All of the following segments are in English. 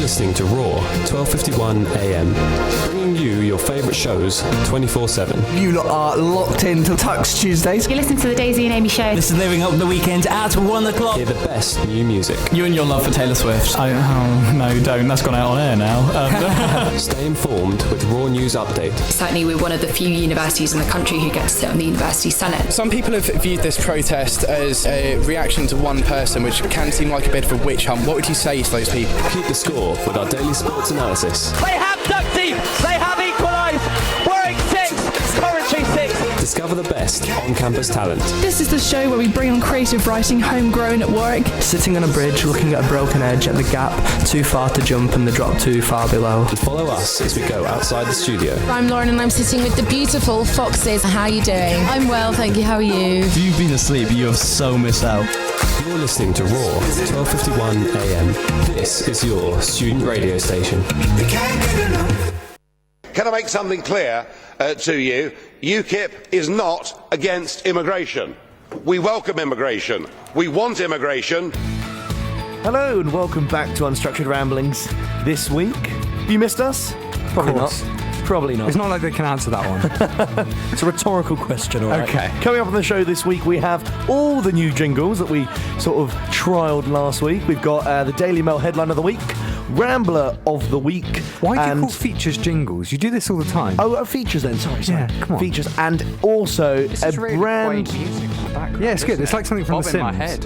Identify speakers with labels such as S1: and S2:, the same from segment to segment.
S1: listening to Raw, 12:51 AM, bringing you your favourite shows 24/7.
S2: You lot are locked into Tux Tuesdays.
S3: You listen to the Daisy and Amy show.
S4: This is Living Up the Weekend at 1 o'clock.
S1: Hear the best new music.
S5: You and your love for Taylor Swift.
S6: No, don't. That's gone out on air now.
S1: Stay informed with Raw News Update.
S7: Certainly we're one of the few universities in the country who get to sit on the University Senate.
S8: Some people have viewed this protest as a reaction to one person, which can seem like a bit of a witch hunt. What would you say to those people?
S1: Keep the score with our daily sports analysis.
S9: They have dug deep. They have equalised. Warwick 6, Coventry 6.
S1: Discover the best on-campus talent.
S10: This is the show where we bring on creative writing homegrown at Warwick.
S2: Sitting on a bridge, looking at a broken edge at the gap, too far to jump and the drop too far below.
S1: And follow us as we go outside the studio.
S11: I'm Lauren and I'm sitting with the beautiful Foxes. How are you doing? I'm well, thank you. How are you?
S5: If you've been asleep, you have so missed out.
S1: You're listening to Raw, 12:51 AM. This is your student radio station.
S12: Can I make something clear to you? UKIP is not against immigration. We welcome immigration. We want immigration.
S2: Hello and welcome back to Unstructured Ramblings. This week, you missed us? Probably not. Probably not.
S6: It's not like they can answer that one.
S2: It's a rhetorical question, all right?
S6: Okay.
S2: Coming up on the show this week, we have all the new jingles that we sort of trialled last week. We've got the Daily Mail headline of the week, Rambler of the week.
S6: Why do you call features jingles? You do this all the time.
S2: Oh, features then. Sorry.
S6: Yeah, come on.
S2: Features and also
S5: This is really
S2: brand.
S5: quaint music in the background.
S6: Yeah, it's good. It's like something from The Sims.
S5: In my head.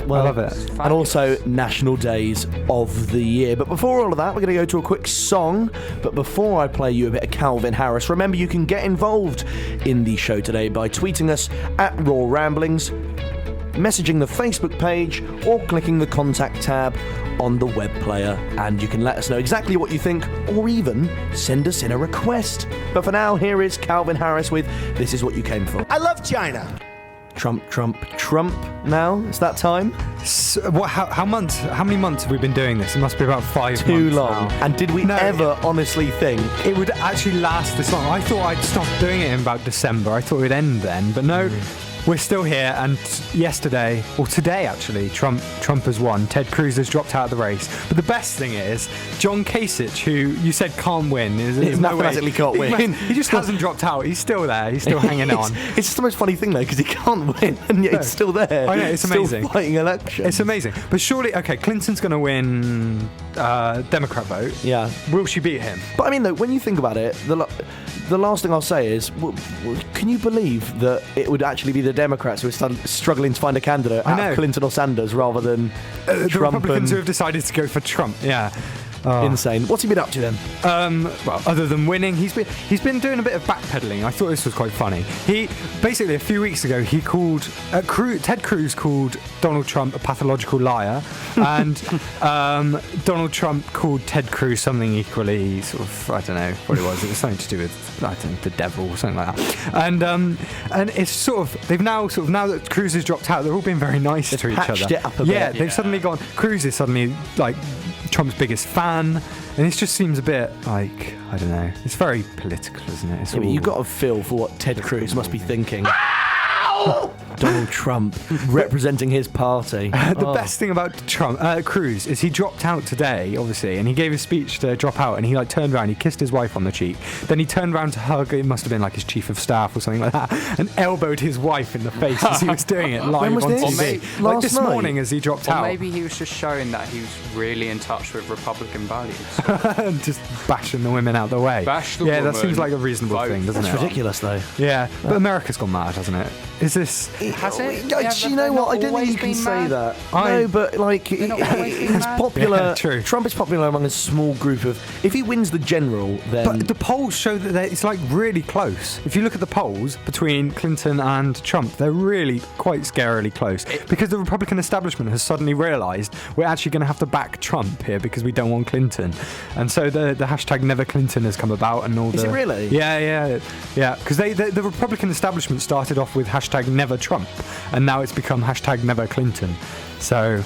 S2: Well,
S6: I love it.
S2: And also National Days of the Year. But before all of that, we're going to go to a quick song. But before I play you a bit of Calvin Harris, remember you can get involved in the show today by tweeting us at Raw Ramblings, messaging the Facebook page, or clicking the contact tab on the web player, and you can let us know exactly what you think, or even send us in a request. But for now, here is Calvin Harris with This Is What You Came For.
S9: I love China.
S2: Trump now. It's that time.
S6: So, how many months have we been doing this? It must be about 5 months.
S2: Too long.
S6: Now.
S2: And did we ever honestly think
S6: it would actually last this long? I thought I'd stop doing it in about December. I thought it would end then, but no. We're still here, and yesterday, or today actually, Trump has won. Ted Cruz has dropped out of the race. But the best thing is, John Kasich, who you said can't win,
S2: is mathematically can't win.
S6: He just hasn't dropped out. He's still there. He's still hanging on.
S2: It's just the most funny thing though, because he can't win, and yet he's still there.
S6: I know, it's amazing.
S2: Still fighting elections.
S6: It's amazing. But surely, okay, Clinton's going to win Democrat vote.
S2: Yeah.
S6: Will she beat him?
S2: But I mean, though, when you think about it, the last thing I'll say is, can you believe that it would actually be the Democrats who are struggling to find a candidate out of Clinton or Sanders rather than
S6: the
S2: Trump
S6: Republicans who have decided to go for Trump? Yeah.
S2: Insane. What's he been up to then?
S6: Well, other than winning, he's been doing a bit of backpedaling. I thought this was quite funny. He basically a few weeks ago he called Ted Cruz called Donald Trump a pathological liar, and Donald Trump called Ted Cruz something equally sort of, I don't know what it was. It was something to do with, I don't know, the devil or something like that. And it's sort of now that Cruz has dropped out, they're all being very nice to each other.
S2: It up a
S6: yeah,
S2: bit.
S6: they've suddenly gone. Cruz is suddenly like Trump's biggest fan, and it just seems a bit like, I don't know, it's very political, isn't it? It's
S2: you've got to feel for what Ted Cruz must be thinking. Donald Trump representing his party.
S6: The best thing about Cruz is he dropped out today, obviously, and he gave a speech to drop out, and he turned around, he kissed his wife on the cheek, then he turned around to hug, it must have been like his chief of staff or something like that, and elbowed his wife in the face as he was doing it live on TV. Like this morning as he dropped out.
S5: Maybe he was just showing that he was really in touch with Republican values.
S6: And just bashing the women out the way.
S5: Bash the
S6: woman.
S5: That
S6: seems like a reasonable thing, doesn't it?
S2: That's ridiculous though.
S6: Yeah, but America's gone mad, hasn't it? Is this...
S5: Has it?
S2: You know what? I don't think you can say that. No, but like, he's popular.
S6: Yeah, true.
S2: Trump is popular among a small group of. If he wins the general, then.
S6: But the polls show that it's like really close. If you look at the polls between Clinton and Trump, they're really quite scarily close. Because the Republican establishment has suddenly realised we're actually going to have to back Trump here because we don't want Clinton, and so the hashtag Never Clinton has come about, and all.
S2: Is it really?
S6: Yeah. Because the Republican establishment started off with hashtag Never Trump, and now it's become hashtag Never Clinton. So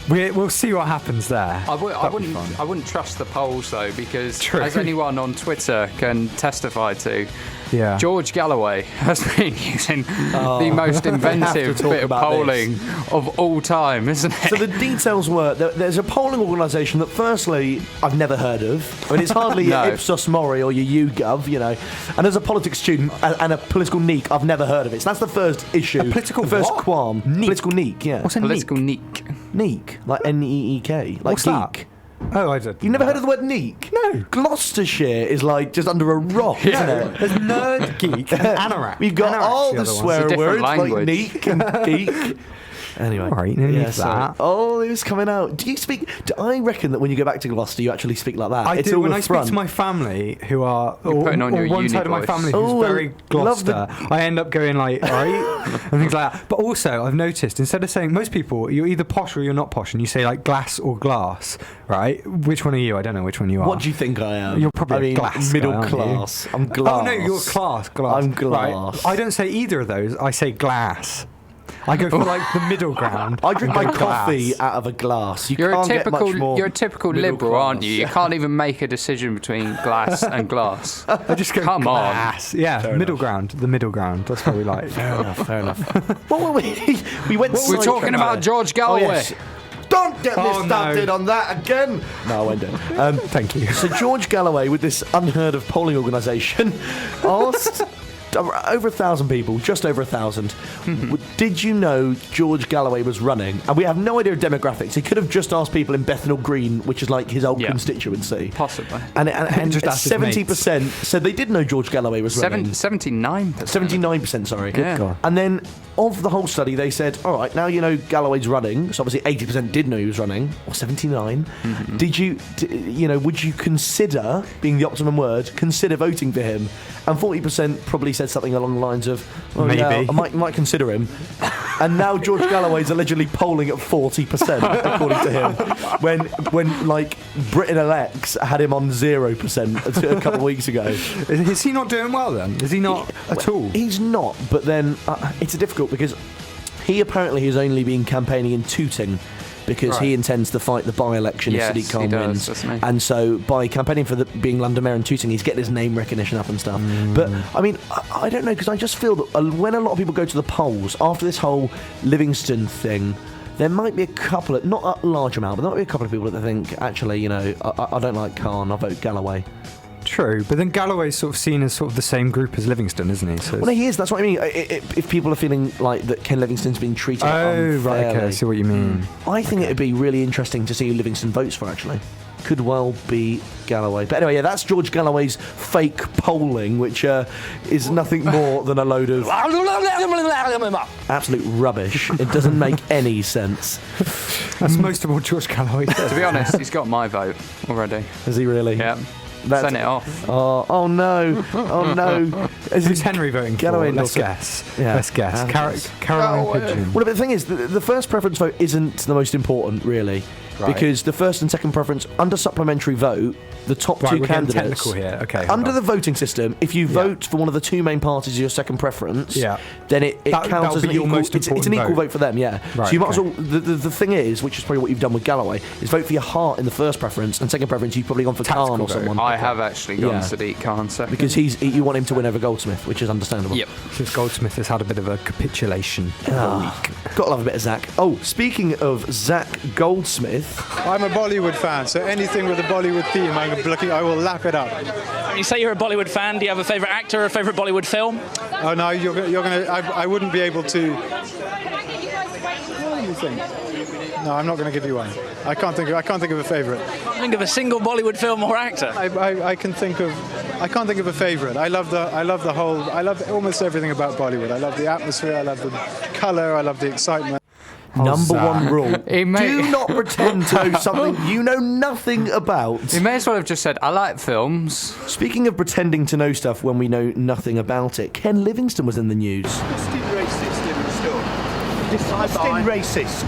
S6: we'll see what happens there.
S5: I wouldn't trust the polls though, because
S6: True.
S5: as anyone on Twitter can testify to,
S6: Yeah.
S5: George Galloway has been using the most inventive bit of polling of all time, isn't it?
S2: So the details were that there's a polling organisation that, firstly, I've never heard of. I mean, it's hardly your Ipsos Mori or your YouGov, you know. And as a politics student and a political neek, I've never heard of it. So that's the first issue.
S6: A political
S2: the first
S6: what?
S2: qualm.
S6: Neek.
S2: Political neek, yeah.
S6: What's a
S5: Political
S6: neek?
S5: neek.
S2: Neek, like N-E-E-K, like
S6: What's
S2: geek.
S6: that? Oh, I did.
S2: You've never heard of the word neek?
S6: No.
S2: Gloucestershire is like just under a rock, isn't it?
S6: There's nerd, geek, and anorak.
S2: We've got
S6: Anorak's
S2: all the
S6: other one.
S2: swear
S5: It's a different
S2: words like
S5: language.
S2: neek and geek. Anyway,
S6: Right, no need for
S2: sorry.
S6: that.
S2: Oh, it was coming out. Do you speak? I reckon that when you go back to Gloucester, you actually speak like that.
S6: I
S2: It's
S6: do
S2: all
S6: when
S2: the
S6: I
S2: front.
S6: speak to my family who are
S5: putting on your
S6: one
S5: uni
S6: side of my
S5: voice.
S6: family who's
S2: Oh,
S6: very
S2: I love
S6: Gloucester. I end up going like right and things like that. But also I've noticed instead of saying most people you're either posh or you're not posh, and you say like glass or glass, right? Which one are you? I don't know which one you are.
S2: What do you think I am?
S6: You're probably
S2: I mean,
S6: glass
S2: middle
S6: guy, aren't you?
S2: class. I'm glass.
S6: Oh no, you're glass.
S2: I'm
S6: Right.
S2: glass.
S6: I don't say either of those. I say glass. I go for like the middle ground.
S2: I drink
S6: and
S2: my
S6: go
S2: coffee
S6: glass.
S2: out of a glass.
S5: You're a
S2: can't get
S5: typical,
S2: much more
S5: you're a typical
S2: middle
S5: liberal,
S2: class.
S5: aren't you? You can't even make a decision between glass and glass.
S6: I just go
S5: Come
S6: glass. Yeah,
S2: Fair
S6: middle
S2: enough.
S6: ground. The middle ground. That's what we like.
S2: Fair enough. Fair enough. What were we? We went.
S5: We're talking about George
S2: Oh,
S5: Galloway.
S2: yes. Don't get me
S6: Oh,
S2: started
S6: no.
S2: on that again. No, I won't do.
S6: Thank you.
S2: So George Galloway, with this unheard of polling organisation, asked over 1,000 people, just over 1,000. Did you know George Galloway was running? And we have no idea of demographics. He could have just asked people in Bethnal Green, which is like his old constituency.
S5: Possibly.
S2: And
S6: Just asked his
S2: 70% said they did know George Galloway was running.
S5: 79%.
S2: 79%, sorry.
S5: Yeah.
S6: God.
S2: And then of the whole study, they said, all right, now you know Galloway's running. So obviously 80% did know he was running, or 79. Did you, would you consider, being the optimum word, consider voting for him? And 40% probably said something along the lines of, oh,
S6: Maybe.
S2: yeah, I might consider him. And now George Galloway's allegedly polling at 40%, according to him, when like Britain Elects had him on 0% a couple of weeks ago.
S6: Is he not doing well then? Is he not at all?
S2: He's not, but then it's difficult because he apparently has only been campaigning in Tooting because he intends to fight the by-election
S5: Yes,
S2: if Sadiq Khan
S5: he does,
S2: wins.
S5: doesn't he?
S2: And so by campaigning for being London Mayor in Tooting, he's getting his name recognition up and stuff. But, I mean, I don't know, because I just feel that when a lot of people go to the polls, after this whole Livingston thing, there might be a couple, not a large amount, but there might be a couple of people that think, actually, I don't like Khan, I'll vote Galloway.
S6: True, but then Galloway's sort of seen as sort of the same group as Livingston, isn't he? So
S2: Well, no, he is. That's what I mean. If people are feeling like that Ken Livingstone's been treated unfairly,
S6: right, okay, I see what you mean.
S2: I think it would be really interesting to see who Livingston votes for, actually. Could well be Galloway. But anyway, yeah, that's George Galloway's fake polling, which is nothing more than a load of absolute rubbish. It doesn't make any sense.
S6: That's most of what George Galloway says.
S5: To be honest, he's got my vote already.
S2: Is he really?
S5: Yeah. Send it off.
S2: Oh no! Oh no!
S6: Who's Henry voting
S2: Galloway
S6: for? Let's
S2: endorsement.
S6: guess.
S2: Yeah.
S6: Let's guess. Caroline Pigeon.
S2: Well, but the thing is, the first preference vote isn't the most important, really, because the first and second preference, under supplementary vote, the top two
S6: we're getting
S2: candidates.
S6: technical here. Okay.
S2: Under the voting system, if you vote for one of the two main parties as your second preference, then it counts as an equal. It's an equal vote for them. Yeah.
S6: Right,
S2: so you might as well. The thing is, which is probably what you've done with Galloway, is vote for your heart in the first preference, and second preference you've probably gone for Khan or someone.
S5: I have actually gone Sadiq Khan second.
S2: Because you want him to win over Goldsmith, which is understandable.
S5: Yep.
S6: Since Goldsmith has had a bit of a capitulation.
S2: Got to love a bit of Zach. Oh, speaking of Zach Goldsmith,
S3: I'm a Bollywood fan, so anything with a Bollywood theme, I will lap it up.
S13: When you say you're a Bollywood fan, do you have a favourite actor or a favourite Bollywood film?
S3: Oh no, you're gonna. I wouldn't be able to. What do you think? No, I'm not going to give you one. I can't think of a favourite.
S13: Think of a single Bollywood film or actor.
S3: I can't think of a favourite. I love almost everything about Bollywood. I love the atmosphere. I love the colour. I love the excitement.
S2: Number one rule: do not pretend to know something you know nothing about.
S5: He may as well have just said, "I like films."
S2: Speaking of pretending to know stuff when we know nothing about it, Ken Livingstone was in the news.
S14: Disgusting racist.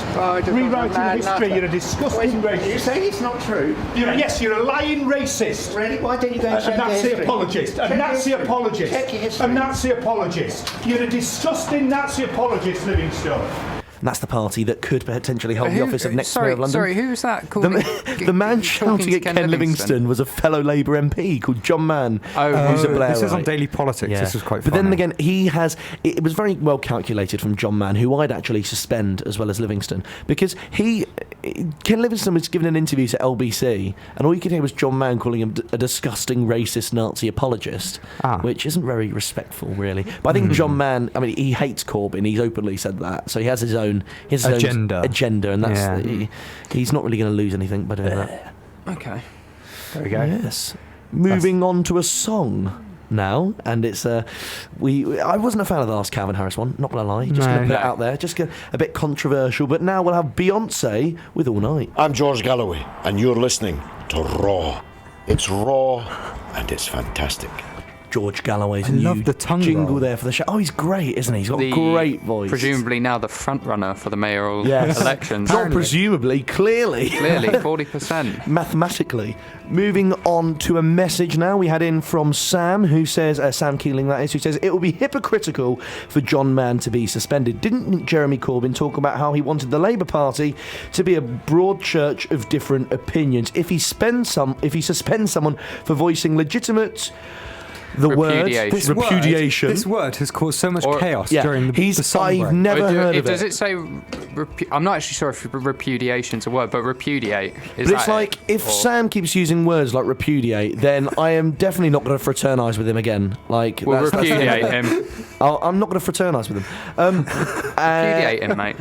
S14: Rewriting history, you're a disgusting racist.
S15: You're saying it's not true?
S14: Yes, you're a lying racist.
S15: Really? Why don't you go and check
S14: a Nazi
S15: the history?
S14: apologist. A Nazi apologist.
S15: Check your history.
S14: A Nazi apologist. You're a disgusting Nazi apologist, Livingstone.
S2: and that's the party that could potentially hold the office of next Mayor of London.
S5: Sorry, who was that?
S2: The man shouting at Ken Livingstone was a fellow Labour MP called John Mann, who's a Blairite.
S6: This is on Daily Politics.
S2: Yeah.
S6: This was quite funny.
S2: But then again, it was very well calculated from John Mann, who I'd actually suspend as well as Livingstone, because Ken Livingstone was given an interview to LBC, and all you could hear was John Mann calling him a disgusting racist Nazi apologist, which isn't very respectful, really. But I think John Mann, I mean, he hates Corbyn. He's openly said that, so he has his own agenda, and that's he's not really going to lose anything by doing that.
S5: Okay,
S6: there we go.
S2: Yes, moving on to a song now, and it's I wasn't a fan of the last Calvin Harris one, not gonna lie, just gonna put it out there, just a bit controversial, but now we'll have Beyonce with All Night.
S16: I'm George Galloway, and you're listening to Raw. It's raw and it's fantastic.
S2: George Galloway's new jingle there for the show. Oh, he's great, isn't he? He's got a great voice.
S5: Presumably now the front runner for the mayoral elections.
S2: Not presumably, clearly.
S5: Clearly, 40%.
S2: Mathematically. Moving on to a message now we had in from Sam, who says, Sam Keeling that is, who says, it would be hypocritical for John Mann to be suspended. Didn't Jeremy Corbyn talk about how he wanted the Labour Party to be a broad church of different opinions? If he suspends someone for voicing legitimate... repudiation.
S6: This word has caused so much chaos during the song
S2: I've
S6: break.
S2: never heard of
S5: Does
S2: it.
S5: it say... I'm not actually sure if repudiation's a word, but repudiate is.
S2: But it's like, if Sam keeps using words like repudiate, then I am definitely not going to fraternise with him again. Like,
S5: we'll repudiate him.
S2: I'm not going to fraternise with him.
S5: Repudiate him, mate.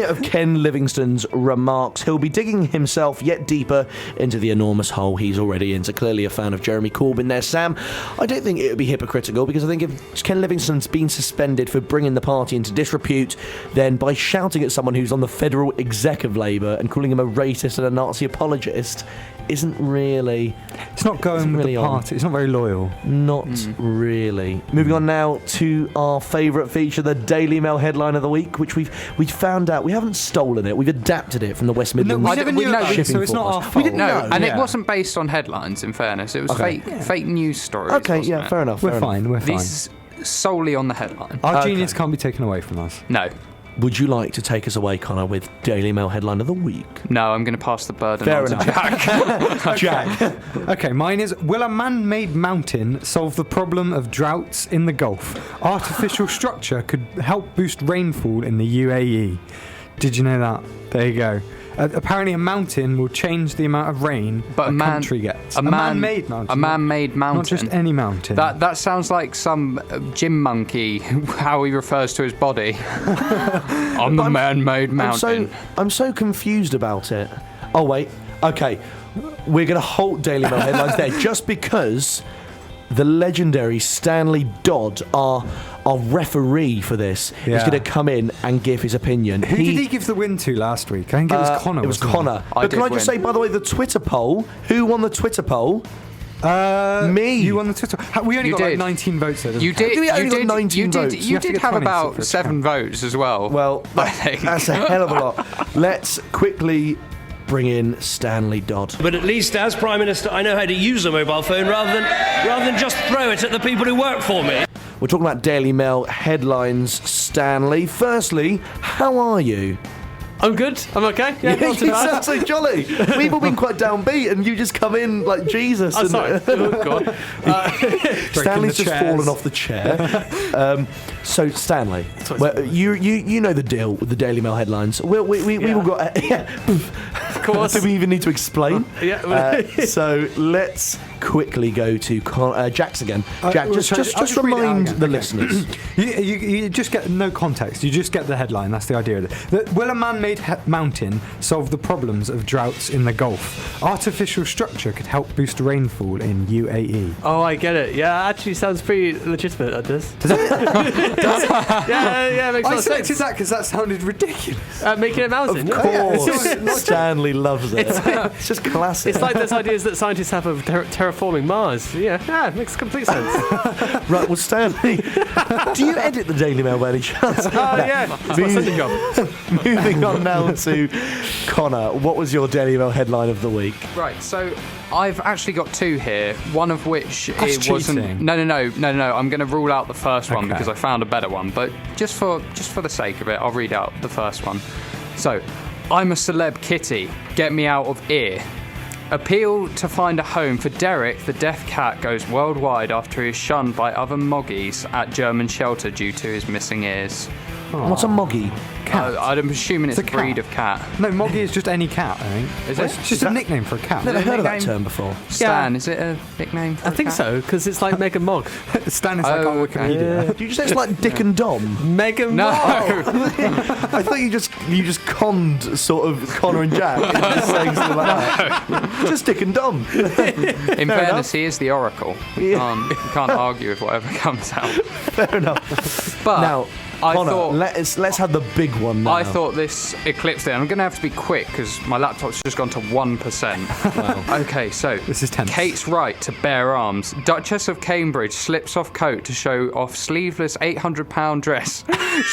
S2: Of Ken Livingstone's remarks, he'll be digging himself yet deeper into the enormous hole he's already in. So clearly a fan of Jeremy Corbyn there, Sam. I don't think it would be hypocritical, because I think if Ken Livingstone's been suspended for bringing the party into disrepute, then by shouting at someone who's on the federal exec of Labour and calling him a racist and a Nazi apologist isn't really...
S6: It's not going with the party. It's not very loyal.
S2: Not really. Moving on now to our favourite feature, the Daily Mail headline of the week, which we found out we haven't stolen it. We've adapted it from the West Midlands.
S6: We never knew about it, so it's not our fault.
S2: We didn't
S5: know. And
S2: it
S5: wasn't based on headlines, in fairness. It was fake news stories.
S2: Okay, yeah, fair enough.
S6: We're fine.
S5: This is solely on the headline.
S6: Our genius can't be taken away from us.
S5: No.
S2: Would you like to take us away, Connor, with Daily Mail headline of the week?
S5: No, I'm going to pass the burden
S2: on
S5: to Jack.
S2: Jack.
S6: Okay, mine is, will a man-made mountain solve the problem of droughts in the Gulf? Artificial structure could help boost rainfall in the UAE. Did you know that? There you go. Apparently a mountain will change the amount of rain a country gets.
S5: A
S6: man-made mountain.
S5: A man-made mountain.
S6: Not just any mountain.
S5: That sounds like some gym monkey, how he refers to his body. I'm the man-made mountain.
S2: I'm so confused about it. Oh, wait. Okay. We're going to halt Daily Mail headlines there just because the legendary Stanley Dodd, our referee for this, is going to come in and give his opinion.
S6: Who did he give the win to last week? I think it was Connor.
S2: It was Connor. But can I just say, by the way, the Twitter poll, who won the Twitter poll? Me.
S6: You won the Twitter. We only got like 19 votes there.
S5: You did.
S2: We only got 19 votes.
S5: You did have about 7 votes as well.
S2: Well, that's a hell of a lot. Let's quickly bring in Stanley Dodd.
S17: But at least as Prime Minister, I know how to use a mobile phone rather than just throw it at the people who work for me.
S2: We're talking about Daily Mail headlines, Stanley. Firstly, how are you?
S18: I'm good. I'm okay. Yeah, not too
S2: you
S18: bad.
S2: sound so jolly. We've all been quite downbeat, and you just come in like Jesus.
S18: I'm sorry. Oh, God.
S2: Stanley's just fallen off the chair. So, Stanley, you know the deal with the Daily Mail headlines. We all got...
S18: Of course.
S2: Do we even need to explain?
S18: Yeah.
S2: So, let's quickly go to Jack's again. Jack, just remind the listeners.
S6: You just get no context. You just get the headline. That's the idea of it. Will a man-made mountain solve the problems of droughts in the Gulf? Artificial structure could help boost rainfall in UAE.
S18: Oh, I get it. Yeah, actually sounds pretty legitimate, that does.
S6: Does it?
S18: Yeah, it makes a lot of sense.
S6: I selected that because that sounded ridiculous.
S18: Making a mountain?
S2: Of course. Stanley loves it. It's just classic.
S18: It's like those ideas that scientists have of terraforming terraforming Mars. Yeah, it makes complete sense.
S2: Right, well, Stanley, do you edit the Daily Mail by any chance?
S18: Yeah, it's my second job.
S2: Moving on now to Connor. What was your Daily Mail headline of the week?
S5: Right, so I've actually got two here, one of which
S6: That's
S5: it wasn't.
S6: cheating.
S5: No. I'm going to rule out the first one because I found a better one. But just for the sake of it, I'll read out the first one. So, I'm a celeb kitty. Get me out of ear. Appeal to find a home for Derek, the deaf cat, goes worldwide after he is shunned by other moggies at German shelter due to his missing ears.
S2: What's a moggy?
S5: I'm assuming it's a breed of cat.
S6: No, moggy is just any cat, I think.
S5: Is it?
S6: It's just a nickname for a cat.
S2: Never heard of that term before.
S5: Stan, is it a nickname for
S18: I
S5: a
S18: think
S5: cat?
S18: so, because it's like Mega Mog.
S6: Stan is like on Wikipedia.
S2: Did you say it's like Dick and Dom?
S18: Mega
S5: No.
S18: Mog!
S2: I thought you just conned sort of Connor and Jack into saying something like that. Just Dick and Dom.
S5: In fairness, he is the Oracle. You can't argue with whatever comes out.
S2: Fair enough.
S5: But
S2: now,
S5: I
S2: Connor,
S5: thought
S2: let's have the big one now.
S5: I thought this eclipsed it. I'm going to have to be quick because my laptop's just gone to 1%. Wow. Okay, so
S6: this is tense.
S5: Kate's right to bear arms. Duchess of Cambridge slips off coat to show off sleeveless £800 dress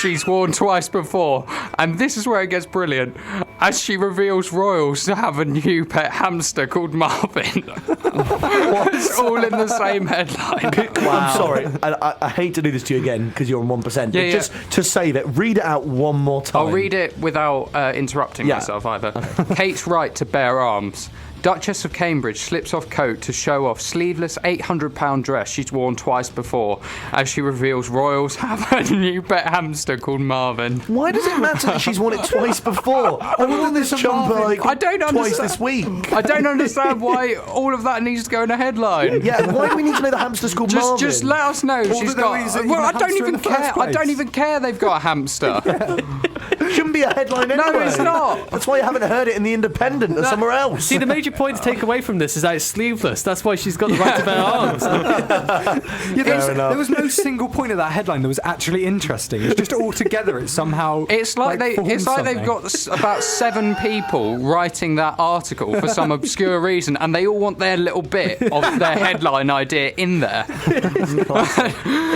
S5: she's worn twice before, and this is where it gets brilliant. As she reveals royals have a new pet hamster called Marvin. It's all in the same headline.
S2: I'm sorry, I hate to do this to you again because you're on 1%. But just to save it, read it out one more time.
S5: I'll read it without interrupting myself either. Kate's right to bear arms. Duchess of Cambridge slips off coat to show off sleeveless £800 dress she's worn twice before, as she reveals royals have a new pet hamster called Marvin.
S2: Why does it matter that she's worn it twice before? I wore this jumper
S5: I don't
S2: twice
S5: understand.
S2: this week.
S5: I don't understand why all of that needs to go in a headline.
S2: Yeah, why do we need to know the hamster's called Marvin?
S5: Just let us know she's got. Well, I don't even care. I don't even care they've got a hamster.
S2: Shouldn't be a headline anyway.
S5: No, it's not.
S2: That's why you haven't heard it in the Independent or somewhere else.
S18: See, the major point to take away from this is that it's sleeveless. That's why she's got the right to bear arms.
S6: There was no single point of that headline that was actually interesting. It's just all together. It's somehow.
S5: It's like they've got about 7 people writing that article for some obscure reason, and they all want their little bit of their headline idea in there.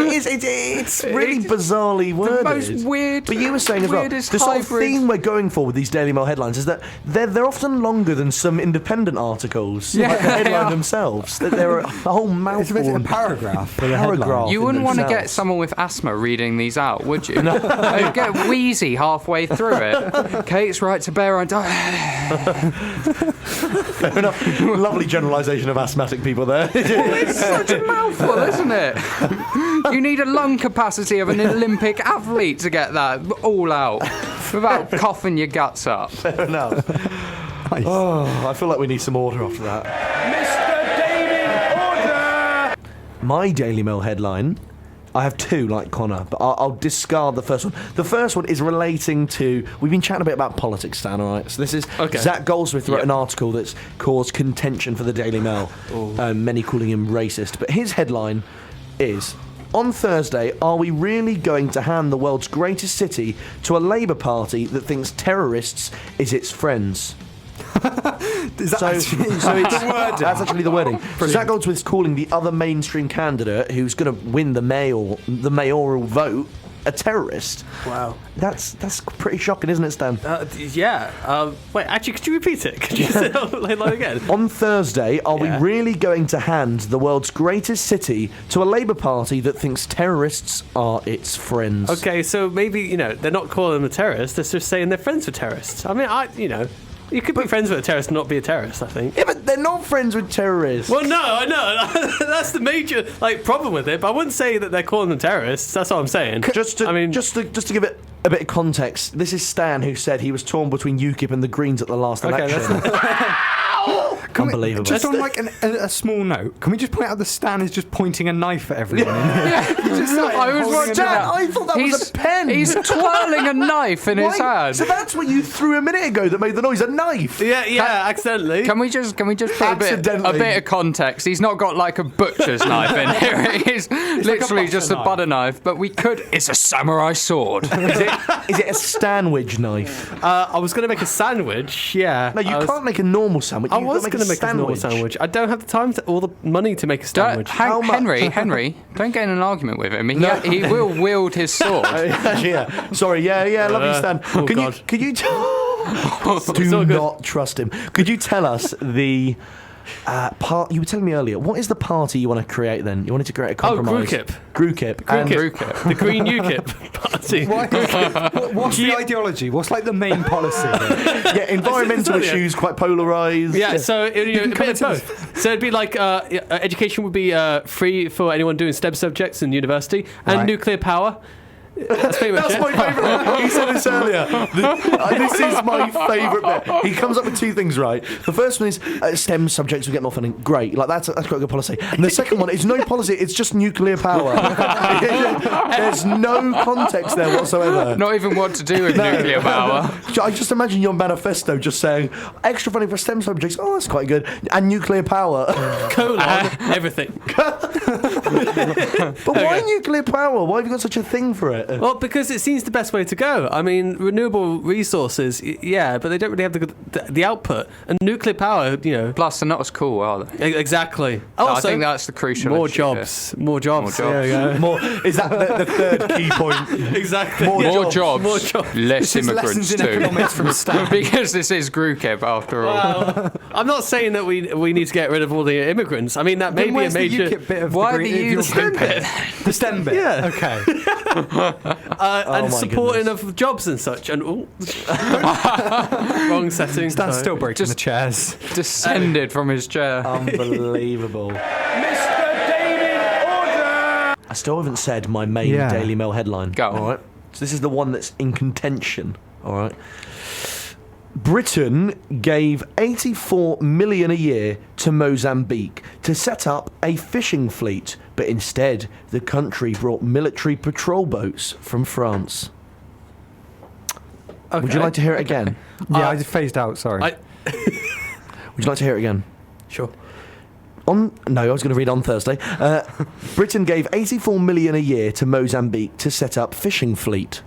S2: It's really bizarrely worded.
S5: The most weird.
S2: But you were saying as well, the sort of theme we're going for with these Daily Mail headlines is that they're often longer than some independent articles.
S5: Yeah,
S2: like the headline themselves. They're a whole mouthful.
S6: It's a paragraph for the headline.
S5: You wouldn't want to get someone with asthma reading these out, would you? No. They'd get wheezy halfway through it. Kate's right to bear arms.
S2: Fair enough. Lovely generalisation of asthmatic people there.
S5: It's such a mouthful, isn't it? You need a lung capacity of an Olympic athlete to get that all out without coughing your guts up.
S2: Fair enough. Nice. Oh, I feel like we need some order after that.
S14: Mr. David, order!
S2: My Daily Mail headline, I have two like Connor, but I'll discard the first one. The first one is relating to, we've been chatting a bit about politics, Stan, all right? So this is, Zach Goldsmith wrote an article that's caused contention for the Daily Mail, many calling him racist. But his headline is, on Thursday, are we really going to hand the world's greatest city to a Labour Party that thinks terrorists is its friends?
S6: Is that
S2: That's actually the wording. Zach Goldsmith's calling the other mainstream candidate who's going to win the mayoral vote a terrorist.
S18: Wow.
S2: That's pretty shocking, isn't it, Stan?
S18: Yeah. Wait, actually, could you repeat it? Could you say the headline again?
S2: On Thursday, are we really going to hand the world's greatest city to a Labour Party that thinks terrorists are its friends?
S18: Okay, so maybe, they're not calling them a terrorist, they're just saying they're friends with terrorists. I mean, you could be friends with a terrorist and not be a terrorist, I think.
S2: Yeah, but they're not friends with terrorists.
S18: Well, no, I know. That's the major problem with it. But I wouldn't say that they're calling them terrorists. That's all I'm saying.
S2: Just to give it a bit of context, this is Stan who said he was torn between UKIP and the Greens at the last election. Unbelievable.
S6: Just on a small note, can we just point out that Stan is just pointing a knife at everyone in here?
S5: I was watching that.
S2: I thought that was a pen.
S5: He's twirling a knife in his hand.
S2: So that's what you threw a minute ago that made the noise, a knife.
S18: Yeah, accidentally.
S5: Can we just put a bit of context? He's not got like a butcher's knife in here. It's literally
S6: like
S5: just a butter knife. But it's a samurai sword.
S2: Is it a Stanwich knife?
S18: I was going to make a sandwich. Yeah.
S2: No, you can't make a normal sandwich.
S18: I was going to to make a normal sandwich. I don't have the time or the money to make a sandwich.
S5: Henry, don't get in an argument with him. He will wield his sword.
S2: Yeah. Sorry, love you, Stan. Could you do not trust him. Could you tell us the part you were telling me earlier? What is the party you want to create then? You wanted to create a compromise.
S18: GrewKip. The Green UKIP party.
S6: What's the ideology? What's like the main policy?
S2: Environmental issues, quite polarised.
S18: Yeah, so a bit of both. So it'd be like education would be free for anyone doing STEM subjects in university, and nuclear power. That's pretty much
S2: my favourite bit. He said this earlier. This is my favourite bit. He comes up with two things, right? The first one is STEM subjects will get more funding. Great. Like, that's quite a good policy. And the second one is no policy, it's just nuclear power. There's no context there whatsoever.
S5: Not even what to do with nuclear power.
S2: I just imagine your manifesto just saying, extra funding for STEM subjects, that's quite good. And nuclear power.
S18: Everything.
S2: But why nuclear power? Why have you got such a thing for it?
S18: Well, because it seems the best way to go. I mean, renewable resources, but they don't really have the output. And nuclear power,
S5: Plus, they're not as cool, are they?
S18: Exactly.
S5: I think that's the crucial
S18: More
S5: issue
S18: jobs.
S5: here.
S18: More jobs.
S2: Is that the third key point?
S18: Exactly.
S5: More jobs. Less immigrants
S6: lessons in
S5: too.
S6: economics from Stan.
S5: Because this is GrewKip after all.
S18: Well, I'm not saying that we need to get rid of all the immigrants. I mean, that may be a major...
S6: The UKIP bit of
S5: Why
S6: the
S5: do you
S6: STEM bit? The STEM bit?
S18: Yeah.
S6: Okay.
S18: And supporting of jobs and such. And wrong setting.
S6: Stan's still breaking the chairs.
S5: Descended from his chair.
S2: Unbelievable. Mr. David Order! I still haven't said my main Daily Mail headline.
S5: Go.
S2: All right. So this is the one that's in contention. All right. Britain gave 84 million a year to Mozambique to set up a fishing fleet, but instead the country brought military patrol boats from France.
S18: Okay.
S2: Would you like to hear it again?
S6: Yeah, I just phased out, sorry.
S2: Would you like to hear it again?
S18: Sure.
S2: I was going to read on Thursday. Britain gave 84 million a year to Mozambique to set up fishing fleet.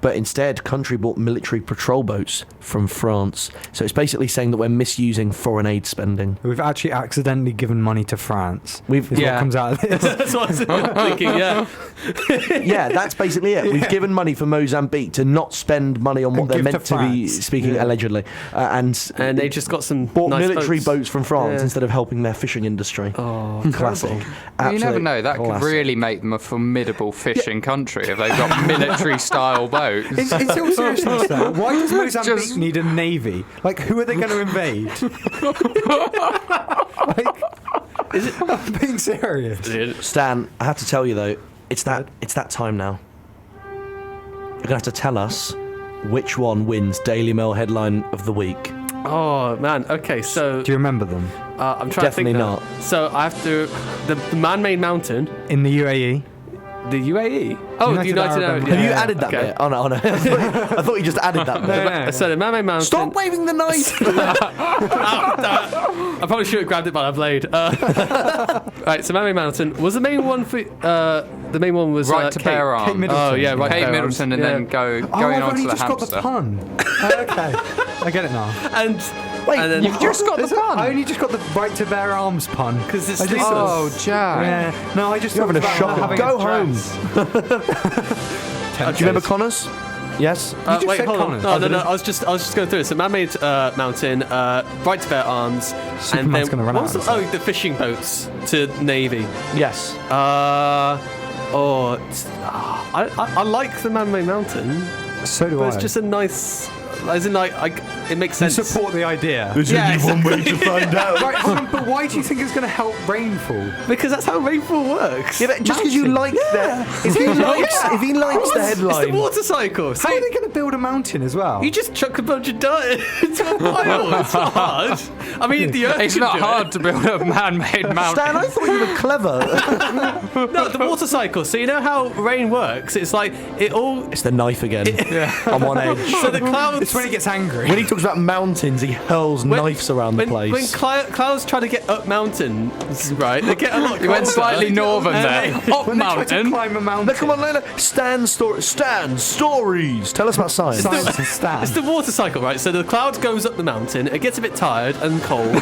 S2: But instead, country bought military patrol boats from France. So it's basically saying that we're misusing foreign aid spending.
S6: We've actually accidentally given money to France. What comes out of this.
S18: That's what I was thinking, yeah.
S2: Yeah, that's basically it. We've given money for Mozambique to not spend money on what they're meant to be speaking, allegedly. And
S18: they just got some
S2: bought
S18: nice
S2: military boats from France instead of helping their fishing industry.
S18: Oh,
S2: classic.
S5: You never know. That could really make them a formidable fishing country if they've got military-style boats.
S6: In all seriousness, though, why does Mozambique need a navy? Like, who are they going to invade? I'm being serious.
S2: Stan, I have to tell you though, it's that time now. You're gonna have to tell us which one wins Daily Mail headline of the week.
S18: Oh man, okay, so
S6: do you remember them?
S18: I'm trying
S2: Definitely
S18: to think
S2: not.
S18: So I have to the man-made mountain
S6: in the UAE.
S18: The UAE? Oh, the United Arab Emirates.
S2: Have you added that bit? Oh no. I thought you just added that bit.
S18: No. So the man-made mountain.
S2: Stop waving the knife!
S18: I probably should have grabbed it by the blade. Right, so man-made mountain was the main one for. The main one was
S5: Right to
S18: Kate.
S5: Bear Arms.
S18: Kate Middleton. Oh yeah, right.
S5: Kate
S18: to Bear
S5: Middleton,
S18: Arms.
S5: and then going on to the hamster.
S6: I've only just got the pun. Okay, I get it now.
S18: And
S2: wait,
S18: and then,
S5: you've just got the pun.
S6: I only just got the right to bear arms pun
S18: because it's
S5: Jack.
S6: Yeah, no, I just
S2: You're having a shock. Go home. Do you remember Connors? Yes.
S18: Wait, hold on. No. I was just going through it. So man-made mountain, right to bear arms, and then
S6: gonna run out of
S18: the fishing boats to navy.
S2: Yes.
S18: I like the man-made mountain.
S6: So do
S18: but
S6: I.
S18: It's just a nice. As in, it makes sense.
S6: You support the idea.
S2: There's only one way to find out.
S6: Right, but why do you think it's going to help rainfall?
S18: Because that's how rainfall works.
S2: Yeah, but just because you like that. If he likes the headline.
S18: It's the water cycle.
S6: How are they going to build a mountain as well?
S18: You just chuck a bunch of dirt into a pile. It's not hard. I mean, the earth.
S5: It's not hard to build a man-made mountain.
S2: Stan, I thought you were clever.
S18: No, the water cycle. So you know how rain works? It's like it all.
S2: It's the knife again. I'm on edge.
S18: So the clouds.
S6: It's when he gets angry.
S2: When he talks about mountains, he hurls knives around the place.
S18: When clouds try to get up mountains, right, they get a lot.
S5: You went slightly northern there. Up
S6: when
S5: mountain.
S6: They try to climb a mountain.
S2: No, come on, Lena. Stan stories. Tell us about science.
S6: Science and Stan.
S18: It's the water cycle, right? So the cloud goes up the mountain, it gets a bit tired and cold,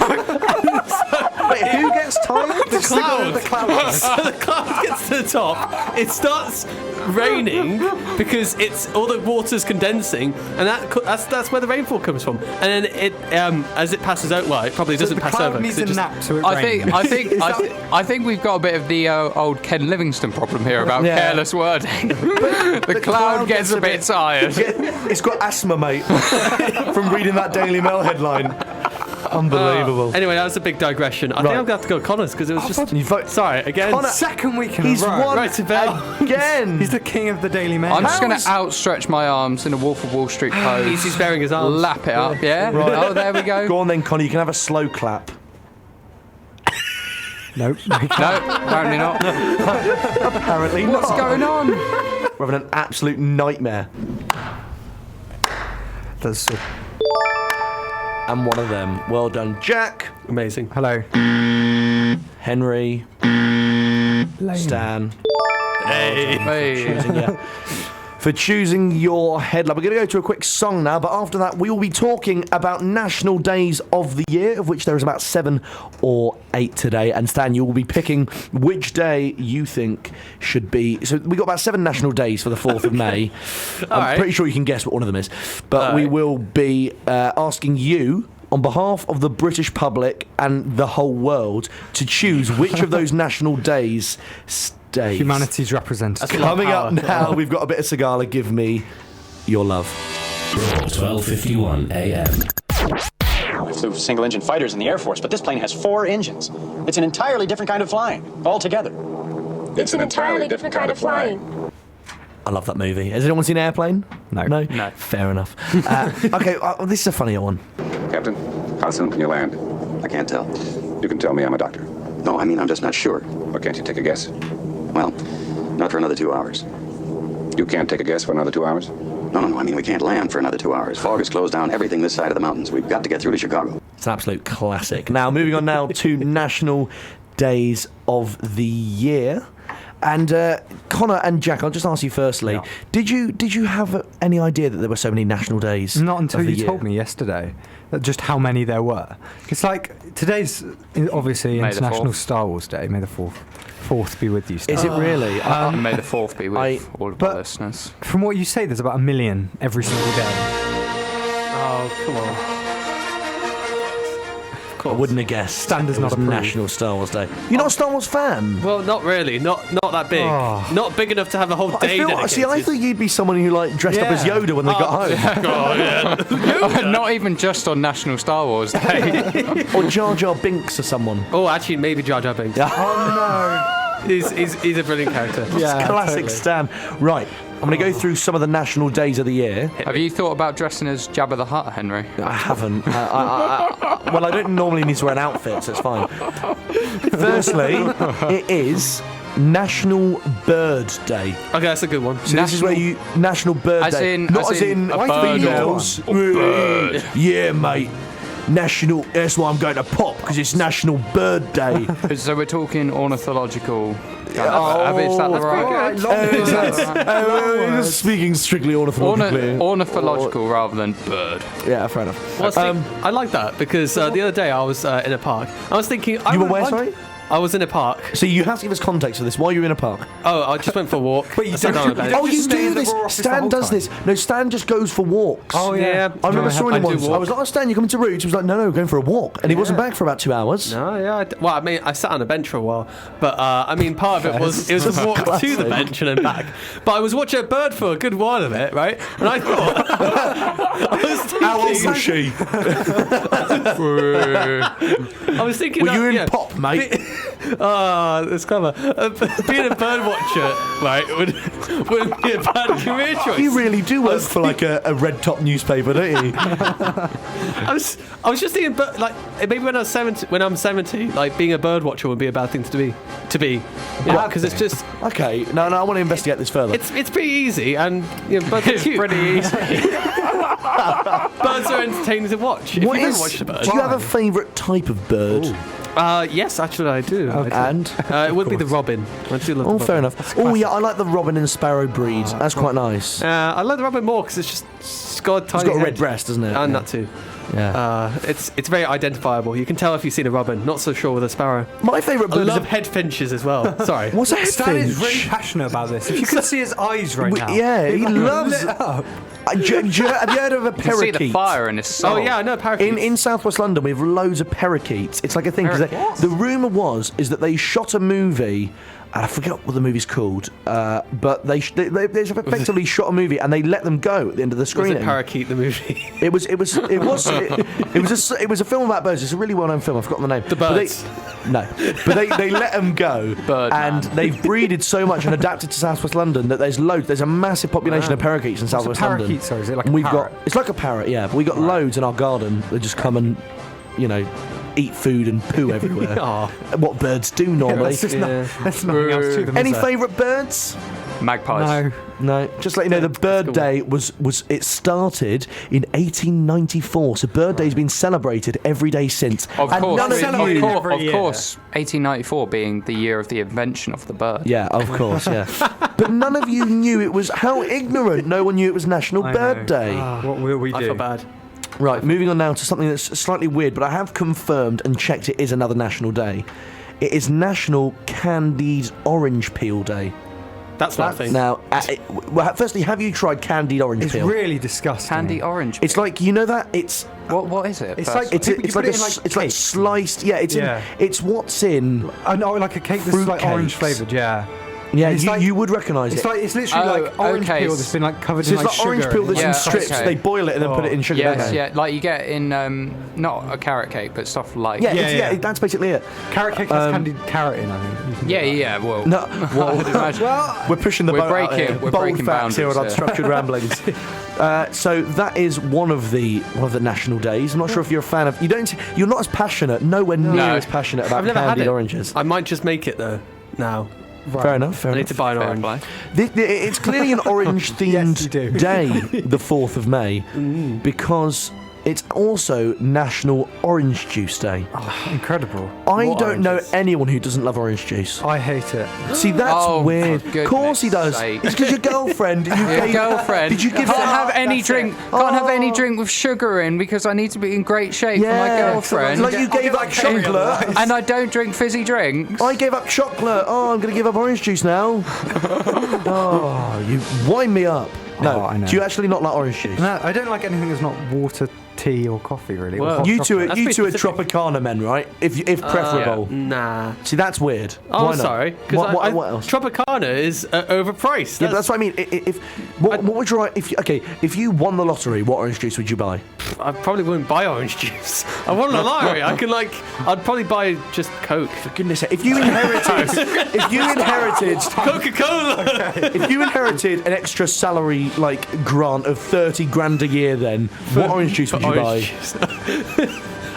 S2: Wait, who gets tired?
S18: The cloud.
S2: The cloud.
S18: So the cloud gets to the top. It starts raining because it's all the water's condensing, and that's where the rainfall comes from. And then it, as it passes out, well, it probably doesn't pass over.
S6: Needs a nap to it
S5: I think we've got a bit of the old Ken Livingstone problem here about careless wording. the cloud gets a bit tired.
S2: It's got asthma, mate, from reading that Daily Mail headline. Unbelievable.
S18: Anyway, that was a big digression. I think I'm going to have to go Connors because it was just... Sorry, again.
S2: Connor,
S6: second week in
S2: he's
S6: a row.
S2: won
S18: right to bed.
S2: Again.
S6: He's the king of the Daily Mail.
S5: I'm just going to outstretch my arms in a Wolf of Wall Street pose.
S18: He's bearing his arms.
S5: Lap it up, yeah?
S2: Right.
S5: Oh, there we go.
S2: Go on then, Connor. You can have a slow clap.
S6: Nope.
S5: No, apparently not.
S2: Apparently not.
S5: What's going on?
S2: We're having an absolute nightmare.
S6: That's so...
S2: And one of them. Well done, Jack.
S18: Amazing.
S6: Hello.
S2: Henry. Stan.
S5: Hey.
S2: For choosing your headline. We're going to go to a quick song now, but after that we will be talking about national days of the year, of which there is about 7 or 8 today. And Stan, you will be picking which day you think should be. So we've got about 7 national days for the 4th of May. I'm pretty sure you can guess what one of them is. But we will be asking you, on behalf of the British public and the whole world, to choose which of those national days stays.
S6: Humanity's representative.
S2: Coming up now, we've got a bit of Sagala. Give me your love.
S1: 12:51 a.m.
S19: We flew single-engine fighters in the Air Force, but this plane has 4 engines. It's an entirely different kind of flying, altogether.
S20: It's an entirely different kind of flying.
S2: I love that movie. Has anyone seen Airplane?
S6: No.
S2: Fair enough. Okay, this is a funnier one.
S20: Captain, how soon can you land?
S21: I can't tell.
S20: You can tell me, I'm a doctor.
S21: No, I mean, I'm just not sure.
S20: Or can't you take a guess?
S21: Well, not for another 2 hours.
S20: You can't take a guess for another 2 hours?
S21: No, I mean, we can't land for another 2 hours. Fog has closed down everything this side of the mountains. We've got to get through to Chicago.
S2: It's an absolute classic. Now, moving on now to national days of the year. And Connor and Jack, I'll just ask you firstly, did you have any idea that there were so many national days?
S6: Not until you
S2: year?
S6: told me yesterday just how many there were. It's like, today's obviously
S5: May
S6: International Star Wars Day. May the 4th be with you, Stan.
S2: Is it really?
S5: May the 4th be with all of our listeners.
S6: From what you say, there's about 1 million every single day.
S18: Oh, come on.
S2: I wouldn't have guessed.
S6: Standards
S2: it
S6: not
S2: was
S6: approved.
S2: National Star Wars Day. You're not a Star Wars fan?
S18: Well, not really. Not that big. Not big enough to have a whole day dedicated.
S2: I thought you'd be someone who dressed up as Yoda when they got home.
S5: Not even just on National Star Wars Day.
S2: Or Jar Jar Binks or someone.
S18: Oh, actually, maybe Jar Jar Binks.
S6: Oh, no.
S18: He's a brilliant character.
S2: Yeah, classic totally. Stan. Right. I'm going to go through some of the national days of the year.
S5: Have you thought about dressing as Jabba the Hutt, Henry?
S2: I haven't. Well, I don't normally need to wear an outfit, so it's fine. Firstly, it is National Bird Day.
S18: Okay, that's a good one.
S2: So this is where you... National Bird Day. Not as in females.
S5: Bird.
S2: Yeah, mate. National... That's why I'm going to pop, because it's National Bird Day.
S5: So we're talking ornithological... is that the right?
S2: Speaking strictly ornithologically.
S5: Ornithological rather than bird.
S2: Yeah, fair enough.
S18: Well, I like that because the other day I was in a park. I was thinking...
S2: You were where, sorry?
S18: I was in a park.
S2: So you have to give us context for this. Why are you in a park?
S18: Oh, I just went for a walk.
S2: But you do this. Stan does this. No, Stan just goes for walks.
S18: Oh, yeah.
S2: I remember saw him once. I was like, oh, Stan, you're coming to Roots? He was like, no, going for a walk. And he wasn't back for about 2 hours.
S18: No, yeah. Well, I mean, I sat on a bench for a while. But, I mean, part of it was a walk to the bench and then back. But I was watching a bird for a good while of it, right? And I thought...
S2: How old was she?
S18: I was thinking...
S2: Were you in pop, mate?
S18: That's clever. Being a bird watcher, right, would be a bad career choice.
S2: You really do work for like a red top newspaper, don't you?
S18: I was just thinking, but like maybe when I'm 70, like being a bird watcher would be a bad thing to be. Yeah, because it's just
S2: okay. No, I want to investigate this further.
S18: It's pretty easy, and birds are cute.
S5: Pretty easy.
S18: Birds are entertaining to watch. If you don't watch the bird.
S2: Do you have a favourite type of bird?
S18: Yes, actually I do.
S2: Okay. And?
S18: It would be the robin. I do love the robin.
S2: Fair enough. Oh, yeah, I like the robin and sparrow breed. That's quite nice.
S18: I like the robin more because it's got a tiny
S2: It's got a
S18: head.
S2: red breast, doesn't it?
S18: And that too.
S2: Yeah.
S18: It's very identifiable. You can tell if you've seen a robin. Not so sure with a sparrow.
S2: My favourite
S18: I
S2: bird is
S18: love head finches as well. Sorry.
S2: What's a head
S6: Stan is
S2: finch?
S6: really passionate about this. If you could see his eyes right now.
S2: Yeah, he loves.
S6: Lit up.
S2: Have you heard of a
S5: You can see
S2: parakeet?
S5: the fire in his soul.
S18: Oh yeah, I know parakeets.
S2: In southwest London, we have loads of parakeets. It's like a thing. 'Cause the rumour is that they shot a movie. And I forget what the movie's called, but they effectively shot a movie and they let them go at the end of the screening.
S18: Was it Parakeet the movie?
S2: It was a film about birds. It's a really well-known film. I've forgotten the name.
S18: The Birds.
S2: But they let them go, and they've breeded so much and adapted to southwest London that there's loads. There's a massive population of parakeets in southwest London.
S6: Parakeet, sorry, is it like a
S2: And
S6: parrot?
S2: It's like a parrot, yeah. But we got loads in our garden. They just come and, eat food and poo everywhere. What birds do normally.
S6: There's nothing else to them.
S2: Any
S6: is there?
S2: favourite birds?
S5: Magpies.
S2: No. Just let you know, the Bird Day it started in 1894. So Bird Day's been celebrated every day since.
S5: Of
S2: And
S5: course,
S2: none
S5: of course, 1894 being the year of the invention of the bird.
S2: Yeah, of course, yeah. But none of you knew it was. How ignorant! No one knew it was National Bird Day.
S6: What will we do?
S18: I feel bad.
S2: Right, moving on now to something that's slightly weird, but I have confirmed and checked it is another national day. It is National Candied Orange Peel Day.
S18: That's nothing.
S2: Now, firstly, have you tried candied orange peel?
S6: It's really disgusting.
S5: Candy orange.
S2: It's like, you know that? It's
S5: what is it?
S6: It's like
S2: it's like sliced. Yeah, it's what's in.
S6: I know, like a cake that's like orange flavoured. Yeah.
S2: Yeah,
S6: it's
S2: you would recognise it.
S6: It's literally like orange peel that's been like covered
S2: So
S6: in
S2: it's like
S6: sugar.
S2: orange peel that's in strips.
S5: okay.
S2: They boil it and then put it in sugar.
S5: Yes,
S2: don't they?
S5: yeah, like you get in not a carrot cake, but stuff like
S2: that's basically it.
S6: Carrot cake has candied carrot in, I think.
S5: Yeah. Well,
S2: we're pushing the boat out here.
S5: We're
S2: Bold
S5: breaking
S2: facts here on
S5: boundaries
S2: Unstructured Ramblings. So that is one of the national days. I'm not sure if you're a fan of. You're not as passionate. Nowhere near as passionate about
S18: I've never had
S2: candied
S18: it.
S2: oranges.
S18: I might just make it though now.
S2: Right. Fair enough.
S18: I need to buy an orange.
S2: It's clearly an orange-themed day, the 4th of May, because it's also National Orange Juice Day.
S6: Oh, incredible.
S2: I don't know anyone who doesn't love orange juice.
S6: I hate it.
S2: See, that's weird.
S5: For
S2: Of course he does.
S5: sake.
S2: It's because your girlfriend.
S5: Your girlfriend.
S2: Did you give
S5: can't
S2: her
S5: have any drink? Can't have any drink with sugar in because I need to be in great shape for my girlfriend.
S2: Like you gave up chocolate,
S5: and I don't drink fizzy drinks.
S2: I gave up chocolate. Oh, I'm going to give up orange juice now. Oh, you wind me up. No,
S6: I know.
S2: Do you actually not like orange juice?
S6: No, I don't like anything that's not water, tea, or coffee. Really.
S2: Well, you two are Tropicana men, right? If preferable.
S18: Nah.
S2: See, that's weird.
S18: Oh,
S2: Why not?
S18: sorry.
S2: What else?
S18: Tropicana is overpriced.
S2: Yeah, but that's what I mean. What would you if you won the lottery? What orange juice would you buy?
S18: I probably wouldn't buy orange juice. I won the lottery. I'd probably buy just Coke.
S2: For goodness' sake, if you inherited
S18: Coca-Cola,
S2: if you inherited an extra salary grant of 30 grand a year, then what orange juice would you buy?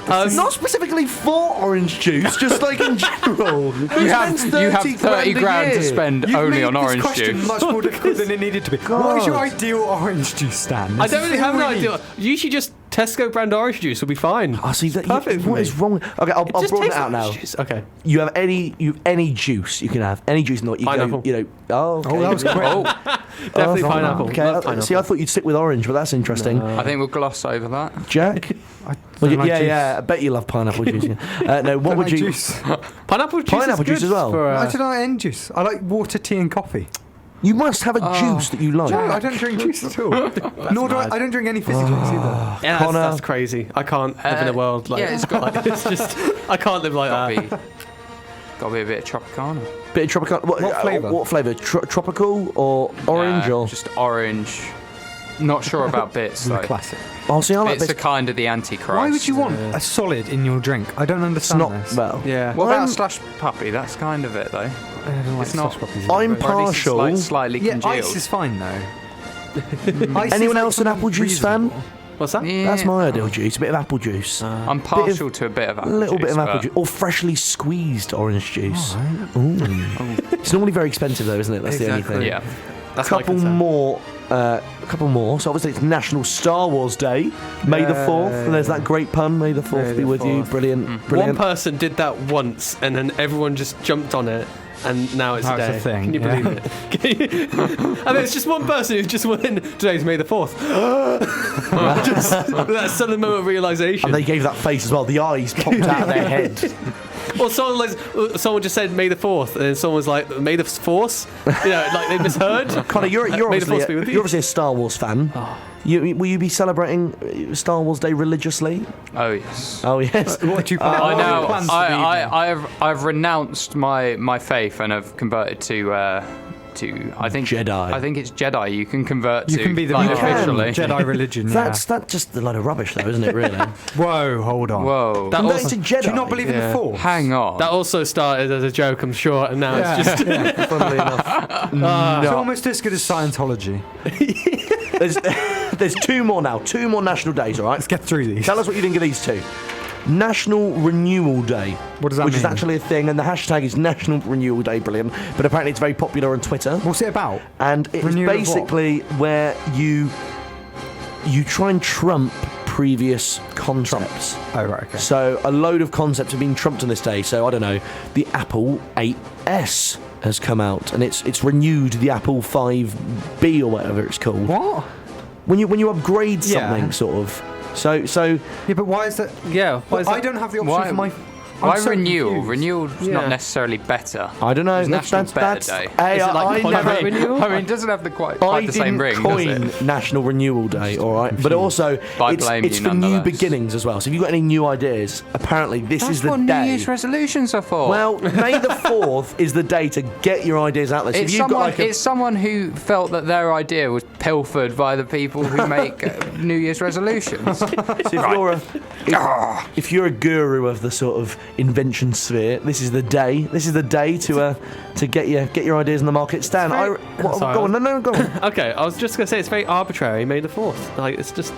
S2: Not specifically for orange juice, just like in general.
S5: You have 30 grand to spend only on orange
S6: juice.
S5: juice.
S6: Much more difficult than it needed to be. What is your ideal orange juice stand?
S18: I don't really have an ideal. Usually just Tesco brand orange juice will be fine.
S2: I see that.
S18: Perfect.
S2: What is wrong? Okay, I'll broaden it out now.
S18: Juice. Okay.
S2: You have any juice you can have any juice, not
S18: pineapple.
S2: Okay.
S6: Oh, that was great.
S18: Definitely pineapple.
S2: Okay.
S18: Pineapple.
S2: See, I thought you'd stick with orange, but that's interesting.
S5: No. I think we'll gloss over that.
S2: Jack. Yeah. I bet you love pineapple juice. No, what would you?
S18: Pineapple juice.
S2: Pineapple juice as well.
S6: I don't like any juice. I like water, tea, and coffee.
S2: You must have a juice that you like.
S6: No, I don't drink juice at all. Nor do I don't drink any fizzy drinks either.
S18: Yeah, that's crazy. I can't live in a world like.
S5: Yeah, it's got.
S18: It's just I can't live like that.
S5: Got to be a bit of Tropicana.
S2: Bit of Tropicana.
S6: What flavour?
S2: What flavour? Tropical or orange or
S5: just orange? Not sure about bits though.
S6: Classic.
S2: Oh, see, I like
S5: bits
S2: bits.
S5: are kind of the Antichrist.
S6: Why would you want a solid in your drink? I don't understand this.
S2: Well,
S18: yeah.
S5: What about slush puppy? That's kind of it though.
S6: I don't like
S5: it's not.
S6: puppies
S2: I'm
S6: either.
S2: partial.
S5: Slightly congealed.
S6: Ice is fine though.
S2: Anyone else an apple juice fan?
S18: What's that?
S5: Yeah.
S2: That's my ideal juice. A bit of apple juice.
S5: I'm partial to a bit of apple
S2: juice. A little bit of apple
S5: but...
S2: juice. Or freshly squeezed orange juice.
S6: Right.
S2: It's normally very expensive though, isn't it? That's the only thing.
S5: Yeah.
S2: A couple more. So obviously it's National Star Wars Day, May the 4th. And there's that great pun, May the 4th be with you. Brilliant.
S18: One person did that once, and then everyone just jumped on it. and now it's a day.
S6: It's a thing.
S18: Can you believe it? I mean, it's just one person who's just won. Today's May the 4th. Just that sudden moment of realisation.
S2: And they gave that face as well. The eyes popped out of their head.
S18: Or someone just said May the 4th, and then someone was like, May the Force? Like they misheard.
S2: Connor, you're
S18: May the Force be with you.
S2: obviously a Star Wars fan. Will you be celebrating Star Wars Day religiously?
S5: Oh yes.
S2: Oh yes.
S6: What do you
S5: I know. I've renounced my faith and have converted to I think
S2: Jedi.
S5: I think it's Jedi. You can convert to.
S6: You can be the
S5: officially
S6: Jedi religion.
S2: That's just a load of rubbish, though, isn't it? Really.
S6: Whoa, hold on.
S5: Whoa.
S2: It's a Jedi.
S6: Do you not believe in the Force?
S5: Hang on.
S18: That also started as a joke, I'm sure, and now it's just.
S2: Funnily enough.
S6: It's almost as good as Scientology.
S2: There's two more now. Two more national days. All right.
S6: Let's get through these.
S2: Tell us what you think of these two. National Renewal Day.
S6: What does that
S2: Which
S6: mean?
S2: is actually a thing, and the hashtag is National Renewal Day. Brilliant. But apparently it's very popular on Twitter.
S6: What's it about?
S2: And it's
S6: Renewal of
S2: basically where you try and trump previous concepts.
S6: Oh, right, okay.
S2: So a load of concepts have been trumped on this day. So I don't know, the Apple 8S has come out, and it's renewed the Apple 5B or whatever it's called.
S6: What?
S2: When you upgrade something, sort of. So
S6: yeah, but why is that?
S18: Yeah, why is
S6: I
S18: that?
S6: don't have the option for my.
S5: Why
S6: I'm so
S5: renewal?
S6: confused.
S5: Renewal's not necessarily better.
S2: I don't know.
S5: It's National Better Day.
S18: Is it like contract renewal?
S5: I mean, it doesn't have quite
S2: I
S5: the same ring,
S2: didn't
S5: does
S2: coin
S5: it?
S2: National Renewal Day, all right? But also,
S5: I blame
S2: it's
S5: you
S2: for new
S5: nonetheless.
S2: beginnings as well. So if you've got any new ideas, apparently this
S5: That's
S2: is the
S5: what
S2: day.
S5: New Year's resolutions are for.
S2: Well, May the 4th is the day to get your ideas out there. So if you've got like
S5: it's someone who felt that their idea was pilfered by the people who make New Year's resolutions.
S2: So if you're a guru of the sort of invention sphere, this is the day. This is the day to get your ideas in the market. Stan,
S18: Sorry.
S2: go on. No, go on.
S18: Okay, I was just going to say it's very arbitrary, May the 4th. Like, it's just.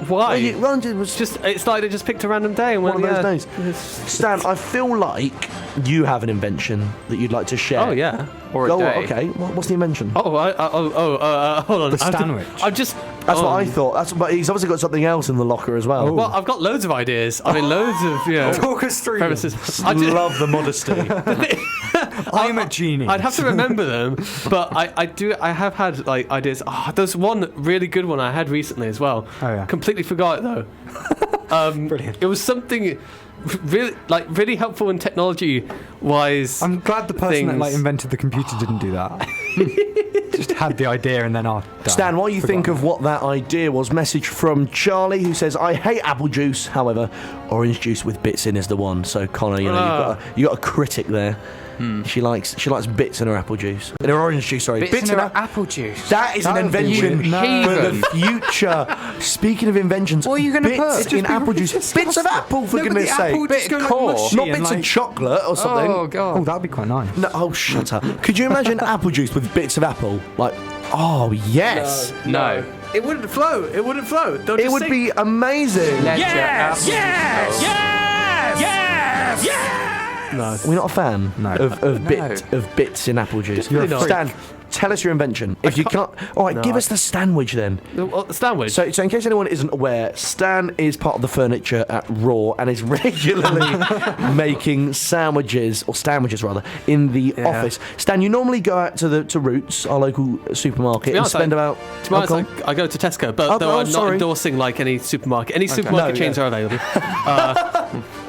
S18: Why? It's like they just picked a random day and
S2: One
S18: went,
S2: of those days. Stan, I feel like you have an invention that you'd like to share.
S18: Oh, yeah.
S5: Or a day.
S2: Okay. What's the invention?
S18: hold on.
S6: The Stanwich.
S18: I'm just.
S2: That's what I thought. But he's obviously got something else in the locker as well.
S18: Well, I've got loads of ideas. I mean, loads of
S6: Talk us through
S18: premises.
S2: I love the modesty.
S6: I'm a genius.
S18: I'd have to remember them, but I have had like ideas. Oh, there's one really good one I had recently as well.
S6: Oh, yeah.
S18: Completely forgot it though.
S6: Brilliant.
S18: It was something really helpful in technology wise.
S6: I'm glad the person that invented the computer didn't do that. Just had the idea and then done.
S2: Stan, while you think of what that idea was, message from Charlie who says, I hate apple juice, however, orange juice with bits in is the one. So Connor, you got a critic there. She likes bits in her apple juice. In her orange juice, sorry.
S5: Bits in her apple juice.
S2: That is an invention for the future. Speaking of inventions,
S5: what are you going to
S2: bits in apple juice? Bits of apple, for goodness sake.
S5: Bit of core.
S2: Not bits of chocolate or something.
S5: Oh, God.
S6: Oh, that'd be quite nice.
S2: No, shut up. Could you imagine apple juice with bits of apple? Like, oh, yes.
S5: No.
S18: It wouldn't flow. It wouldn't flow.
S2: It would be amazing.
S18: Yes.
S2: No. We're not a fan of bits in apple juice. Stan, tell us your invention. If you can't... All right, give us the Stanwich then.
S18: The Stanwich?
S2: So in case anyone isn't aware, Stan is part of the furniture at Raw and is regularly making sandwiches rather, in the office. Stan, you normally go out to Roots, our local supermarket, and spend about...
S18: To be honest, I go to Tesco, but though I'm not endorsing like any supermarket. Any supermarket chains are available.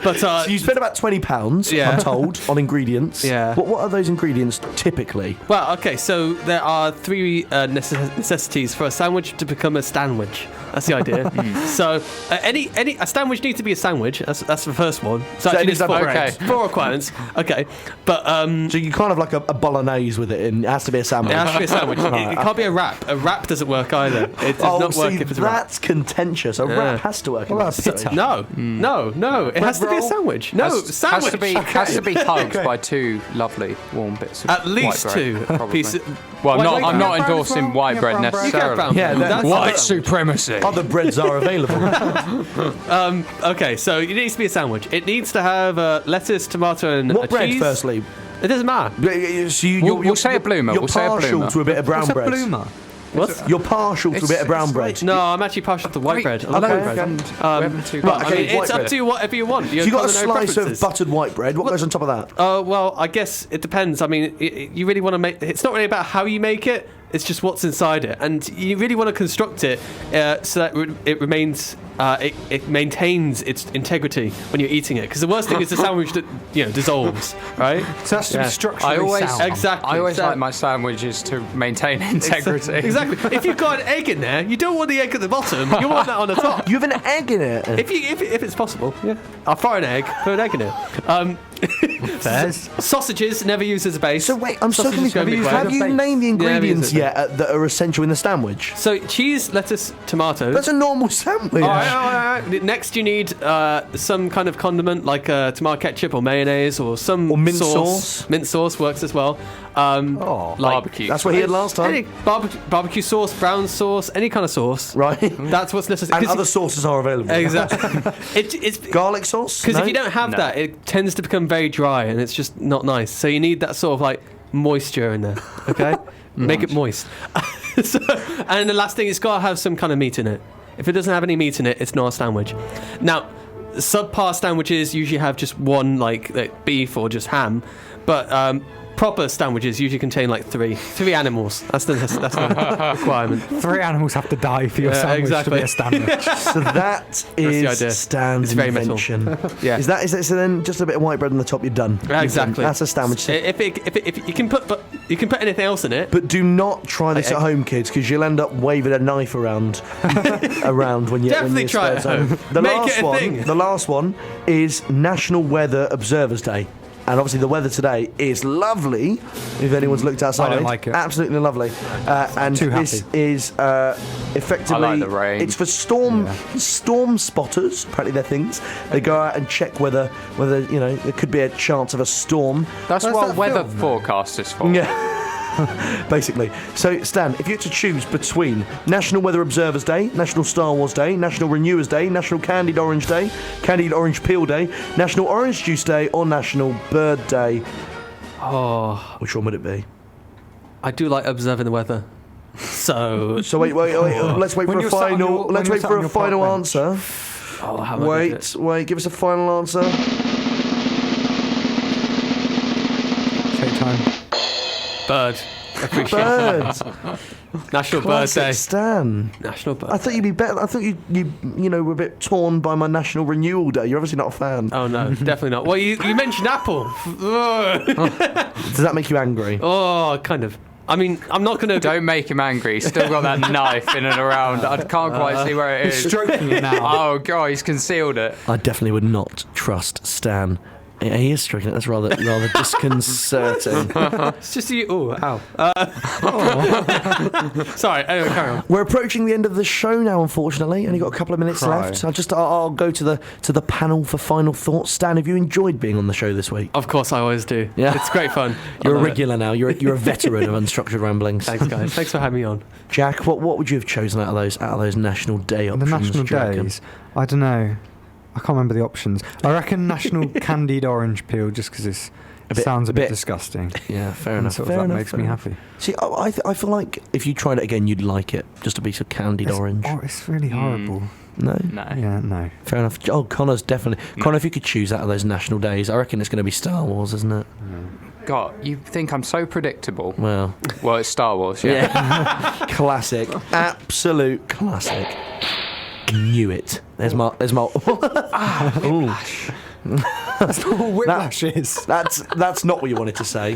S18: But
S2: so you spend about £20, I'm told, on ingredients.
S18: Yeah.
S2: What are those ingredients typically?
S18: Well, okay, so there are three necessities for a sandwich to become a Stanwich. That's the idea. So a sandwich needs to be a sandwich. That's the first one. So actually there's four requirements. Okay, but
S2: so you kind of like a bolognese with it, and it has to be a sandwich.
S18: It has to be a sandwich. It can't be a wrap. A wrap doesn't work either. It does not work if it's a wrap.
S2: That's contentious. A wrap has to work.
S6: What about pizza?
S18: No. It has to be a sandwich. No, sandwich
S5: has to be hugged by two lovely warm bits of
S18: at least
S5: white bread,
S18: two
S5: probably.
S18: pieces.
S5: Well, I'm not endorsing white bread necessarily. White supremacy.
S2: Other breads are available.
S18: Okay, so it needs to be a sandwich. It needs to have lettuce, tomato, and
S2: what bread?
S18: cheese.
S2: Firstly,
S18: it doesn't matter.
S2: So
S5: we'll say a bloomer.
S2: You're
S5: partial
S2: to a bit of brown bread.
S6: Bloomer?
S18: What?
S2: You're partial to a bit of brown bread.
S18: No, I'm actually partial to white bread. I love white bread. It's up to you whatever you want.
S2: So you got a slice of buttered white bread. What goes on top of that?
S18: Well, I guess it depends. I mean, you really want to make. It's not really about how you make it. It's just what's inside it, and you really want to construct it so that it remains. It maintains its integrity when you're eating it, because the worst thing is the sandwich that dissolves, right?
S6: So that's to be structurally sound.
S18: Exactly.
S5: I always like my sandwiches to maintain integrity.
S18: Exactly. If you've got an egg in there, you don't want the egg at the bottom. You want that on the top.
S2: You have an egg in it.
S18: If it's possible, yeah. I'll fry an egg, put an egg in it. Sausages never used as a base.
S2: So wait, I'm so confused. Have you named the ingredients yet that are essential in the sandwich?
S18: So cheese, lettuce, tomatoes.
S2: That's a normal sandwich.
S18: All right. Next, you need some kind of condiment like tomato ketchup or mayonnaise or some
S2: mint sauce.
S18: Mint sauce works as well.
S5: Barbecue.
S2: That's what he had last time.
S18: Any barbecue sauce, brown sauce, any kind of sauce.
S2: Right.
S18: That's what's necessary.
S2: And other sauces are available.
S18: Exactly. It's
S2: garlic sauce.
S18: Because if you don't have that, it tends to become very dry and it's just not nice. So you need that sort of like moisture in there. Okay. Make it moist. And the last thing, it's got to have some kind of meat in it. If it doesn't have any meat in it, it's not a sandwich. Now, subpar sandwiches usually have just one, like beef or just ham, but proper sandwiches usually contain like three animals. That's the requirement.
S6: 3 animals have to die for your sandwich to be a sandwich.
S2: So that is Stan's invention.
S18: Yeah.
S2: Is that so then just a bit of white bread on the top, you're done.
S18: Exactly.
S2: That's a sandwich.
S18: If you can put anything else in it.
S2: But do not try this at home, kids, because you'll end up waving a knife around when you're
S18: definitely try it at home.
S2: The last one is National Weather Observers Day. And obviously the weather today is lovely, if anyone's looked outside.
S6: I don't like it.
S2: Absolutely lovely. And this is effectively...
S5: I like the rain.
S2: It's for storm spotters, apparently they're things. They go out and check whether there could be a chance of a storm.
S5: That's what weather forecast is for.
S2: Yeah. Basically. So, Stan, if you had to choose between National Weather Observers Day, National Star Wars Day, National Renewers Day, National Candied Orange Day, Candied Orange Peel Day, National Orange Juice Day, or National Bird Day, which one would it be?
S18: I do like observing the weather. So
S2: wait. Let's wait for a final. Let's wait for a final answer. Wait. Give us a final answer.
S6: Take time.
S18: Bird.
S2: Birds.
S18: National Bird Day.
S2: Stan.
S18: National Bird.
S2: I thought you'd be better. I thought you were a bit torn by my National Renewal Day. You're obviously not a fan.
S18: Oh no, definitely not. Well, you mentioned Apple.
S2: Does that make you angry?
S18: Oh, kind of. I mean, I'm not going to...
S5: Don't make him angry. He's still got that knife in and around. I can't quite see where it is.
S6: He's stroking it now.
S5: Oh, God, he's concealed it.
S2: I definitely would not trust Stan. Yeah, he is stroking it. That's rather disconcerting.
S18: It's just you. Oh, ow. Sorry. Anyway, carry on.
S2: We're approaching the end of the show now. Unfortunately, only got a couple of minutes left. I'll go to the panel for final thoughts. Stan, have you enjoyed being on the show this week?
S18: Of course, I always do. Yeah, it's great fun.
S2: You're a regular now. You're a veteran of Unstructured Ramblings.
S18: Thanks, guys. Thanks for having me on.
S2: Jack, what would you have chosen out of those National Day options?
S6: The National Days. I don't know. I can't remember the options. I reckon National Candied Orange Peel, just because it sounds a bit disgusting.
S2: Yeah, fair enough.
S6: That makes me happy.
S2: See, I feel like if you tried it again, you'd like it. Just a piece of candied orange.
S6: Oh, it's really horrible.
S2: No?
S6: Yeah, no.
S2: Fair enough. Oh, Connor's definitely... Connor, if you could choose out of those National Days, I reckon it's going to be Star Wars, isn't it?
S5: God, you think I'm so predictable.
S2: Well,
S5: it's Star Wars, yeah.
S2: Classic. Absolute classic. Knew it. There's my
S5: whiplash.
S6: That's not what whiplash is.
S2: That's not what you wanted to say.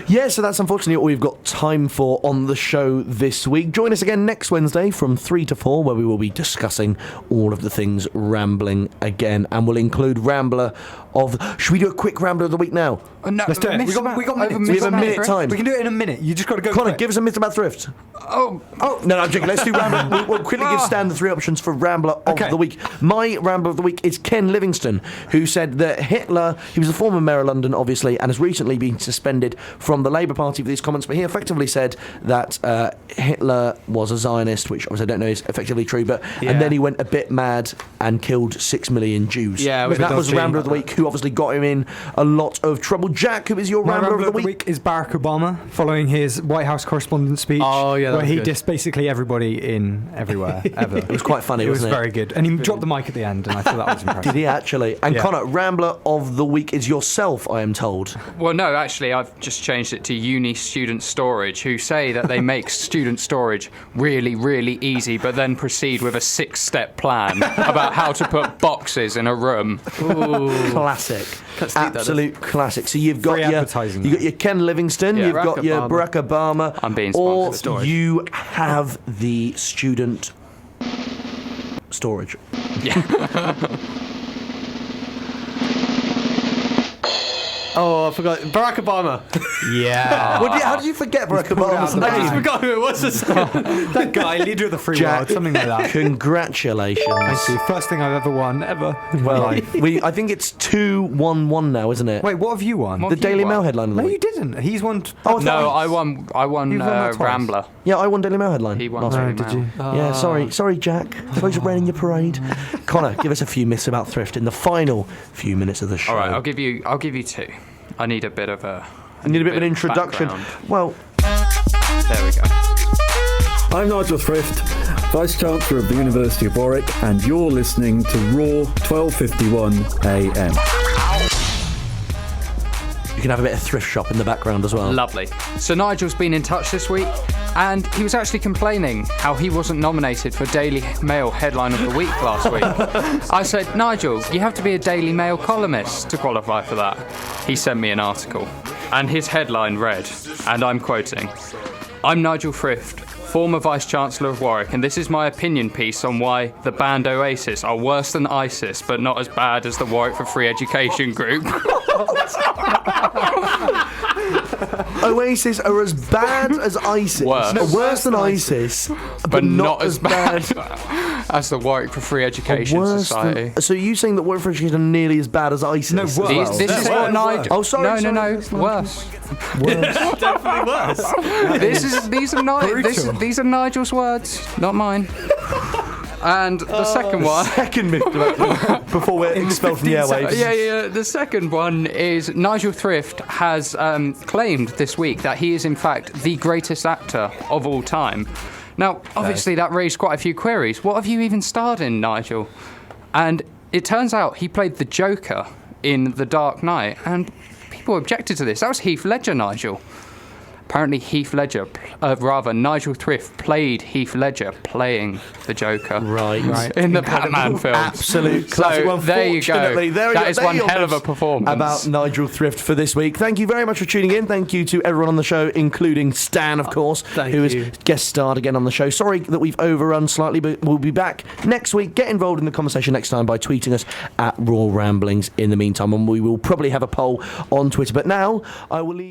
S2: Yeah, so that's unfortunately all we've got time for on the show this week. Join us again next Wednesday from 3 to 4, where we will be discussing all of the things rambling again, and we'll include Rambler of... Should we do a quick Rambler of the week now?
S6: No, let's do it. We got minutes.
S2: We have a minute time.
S6: We can do it in a minute. You just got to go.
S2: Connor, give us a minute about thrift.
S5: Oh,
S2: no, I'm joking. Let's do Rambler. We'll quickly give Stan the 3 options for Rambler of the week. My Rambler of the week is Ken Livingstone, who said that Hitler, he was the former mayor of London, obviously, and has recently been suspended from from the Labour Party for these comments, but he effectively said that Hitler was a Zionist, which obviously I don't know is effectively true, but and then he went a bit mad and killed 6 million Jews.
S18: Yeah,
S2: that was Rambler of the Week, who obviously got him in a lot of trouble. Jack, who is your Rambler of the Week?
S6: Is Barack Obama, following his White House correspondence speech, where he dissed basically everybody in everywhere ever.
S2: It was quite funny, wasn't it?
S6: It was very good. And he dropped the mic at the end, and I thought that was impressive.
S2: Did he actually? And Connor, Rambler of the Week is yourself, I am told.
S5: Well, no, actually, I've just changed it to Uni Student Storage, who say that they make student storage really, really easy, but then proceed with a 6-step plan about how to put boxes in a room.
S2: Ooh. Classic. Absolute classic. So you've got your Ken Livingstone, you've got your Barack Obama,
S5: I'm being
S2: or
S5: sponsored.
S2: you have the student storage.
S5: Yeah.
S18: Oh, I forgot. Barack Obama.
S6: Yeah.
S2: How did you forget Barack Obama's name?
S18: I just forgot who it was.
S6: That guy, leader of the free world, something like that.
S2: Congratulations.
S6: Thank you. First thing I've ever won, ever.
S2: Well, I think it's 2-1-1 now, isn't it?
S6: Wait, what have you won?
S2: The Daily Mail headline of the
S6: No,
S2: week.
S6: you didn't. He's won.
S5: I won Rambler.
S2: Yeah, I won Daily Mail headline.
S5: He won
S2: last
S5: Daily
S2: week.
S5: Mail.
S2: Yeah, sorry, Jack. Suppose you're raining your parade. Connor, give us a few myths about thrift in the final few minutes of the show.
S5: All right, I'll give you 2. I need a bit of a.
S2: I need a bit of an introduction.
S5: Background.
S2: Well,
S5: there we go.
S4: I'm Nigel Thrift, Vice Chancellor of the University of Warwick, and you're listening to Raw 12:51 AM.
S2: You can have a bit of thrift shop in the background as well.
S5: Lovely. So Nigel's been in touch this week, and he was actually complaining how he wasn't nominated for Daily Mail Headline of the Week last week. I said, Nigel, you have to be a Daily Mail columnist to qualify for that. He sent me an article, and his headline read, and I'm quoting, "I'm Nigel Thrift, former Vice-Chancellor of Warwick, and this is my opinion piece on why the band Oasis are worse than ISIS, but not as bad as the Warwick for Free Education group."
S2: Oasis are as bad as ISIS. Worse than ISIS, but not as bad
S5: as the Warwick for Free Education Society.
S2: So you saying that Warwick for Education are nearly as bad as ISIS?
S5: No, worse. This is what Nigel.
S2: Oh, sorry.
S5: No, worse.
S18: Definitely worse.
S5: These are Nigel's words, not mine. And the second one...
S2: Second myth before we're expelled from the airwaves.
S5: Yeah. The second one is Nigel Thrift has claimed this week that he is in fact the greatest actor of all time. Now, obviously that raised quite a few queries. What have you even starred in, Nigel? And it turns out he played the Joker in The Dark Knight, and people objected to this. That was Heath Ledger, Nigel. Apparently Nigel Thrift played Heath Ledger playing the Joker.
S2: Right.
S5: In the Batman films.
S2: Absolute classic.
S5: So there you go. That is one hell of a performance.
S2: About Nigel Thrift for this week. Thank you very much for tuning in. Thank you to everyone on the show, including Stan, of course, who has guest starred again on the show. Sorry that we've overrun slightly, but we'll be back next week. Get involved in the conversation next time by tweeting us at Raw Ramblings in the meantime, and we will probably have a poll on Twitter. But now, I will leave...